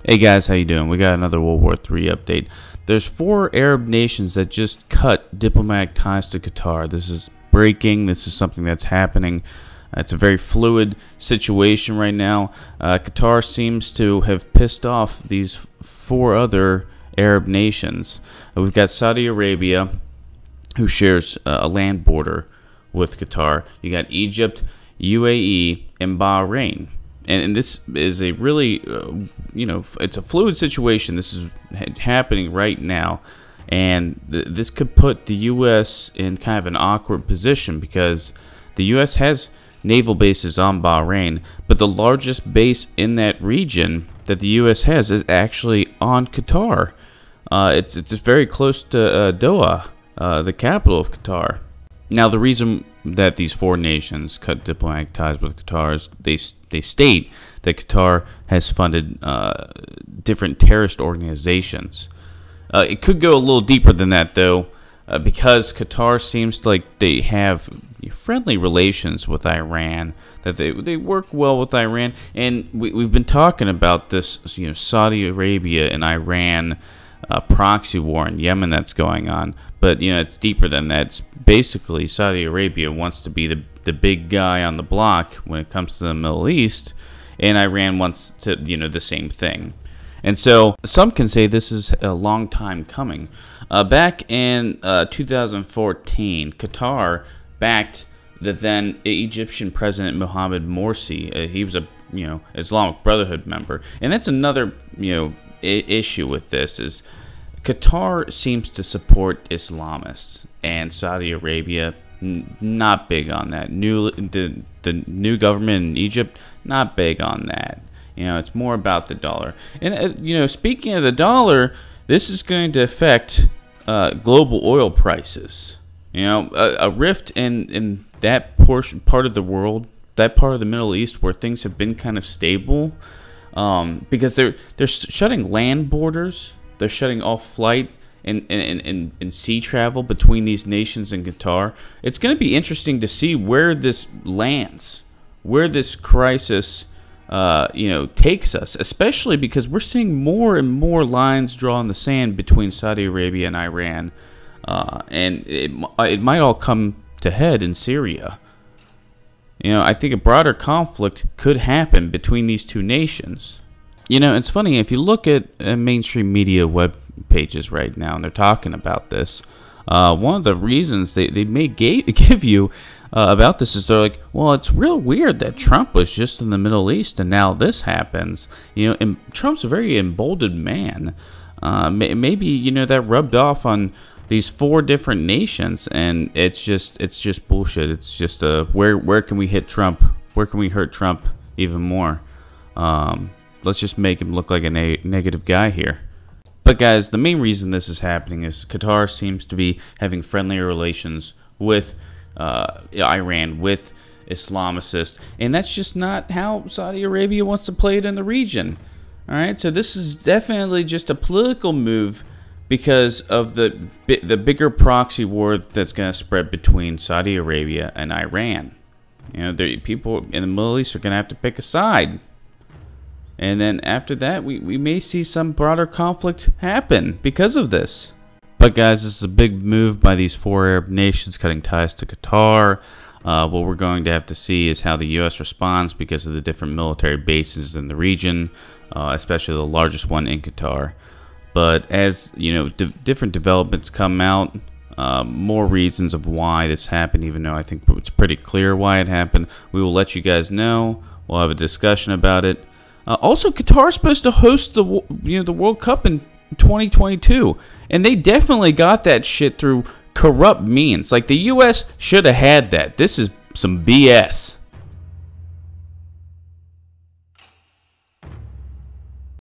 Hey guys, how you doing? We got another World War III update. There's 4 Arab nations that just cut diplomatic ties to Qatar. This is breaking. This is something that's happening. It's a very fluid situation right now. Qatar seems to have pissed off these 4 other Arab nations. We've got Saudi Arabia, who shares a land border with Qatar. You got Egypt, UAE, and Bahrain. And this is a really, it's a fluid situation. This is happening right now. And this could put the U.S. in kind of an awkward position because the U.S. has naval bases on Bahrain, but the largest base in that region that the U.S. has is actually on Qatar. It's just very close to Doha, the capital of Qatar. Now, the reason that these 4 nations cut diplomatic ties with Qatar is they state that Qatar has funded different terrorist organizations. It could go a little deeper than that, though, because Qatar seems like they have friendly relations with Iran, that they work well with Iran, and we've been talking about this, Saudi Arabia and Iran proxy war in Yemen that's going on, but it's deeper than that. It's basically Saudi Arabia wants to be the big guy on the block when it comes to the Middle East, and Iran wants to the same thing. And so some can say this is a long time coming. Back in 2014, Qatar backed the then Egyptian President Mohammed Morsi. He was a Islamic Brotherhood member, and that's another issue with this is Qatar seems to support Islamists, and Saudi Arabia not big on that. The new government in Egypt not big on that. It's more about the dollar. And speaking of the dollar, this is going to affect global oil prices. A rift in that part of the world, that part of the Middle East where things have been kind of stable. Because they're shutting land borders, they're shutting all flight and sea travel between these nations and Qatar. It's going to be interesting to see where this lands, where this crisis, takes us. Especially because we're seeing more and more lines drawn in the sand between Saudi Arabia and Iran, and it might all come to head in Syria. I think a broader conflict could happen between these 2 nations. It's funny, if you look at mainstream media web pages right now, and they're talking about this, one of the reasons they may give you about this is they're like, well, it's real weird that Trump was just in the Middle East and now this happens. And Trump's a very emboldened man. Maybe, that rubbed off on these 4 different nations, and it's just bullshit. It's just where can we hit Trump? Where can we hurt Trump even more? Let's just make him look like a negative guy here. But guys, the main reason this is happening is Qatar seems to be having friendlier relations with Iran, with Islamicists, and that's just not how Saudi Arabia wants to play it in the region. All right, so this is definitely just a political move because of the bigger proxy war that's going to spread between Saudi Arabia and Iran. People in the Middle East are going to have to pick a side. And then after that, we may see some broader conflict happen because of this. But guys, this is a big move by these 4 Arab nations cutting ties to Qatar. What we're going to have to see is how the U.S. responds because of the different military bases in the region, especially the largest one in Qatar. But as different developments come out, more reasons of why this happened, even though I think it's pretty clear why it happened, we will let you guys know. We'll have a discussion about it. Also, Qatar is supposed to host the World Cup in 2022, and they definitely got that shit through corrupt means. Like, the U.S. should have had that. This is some BS.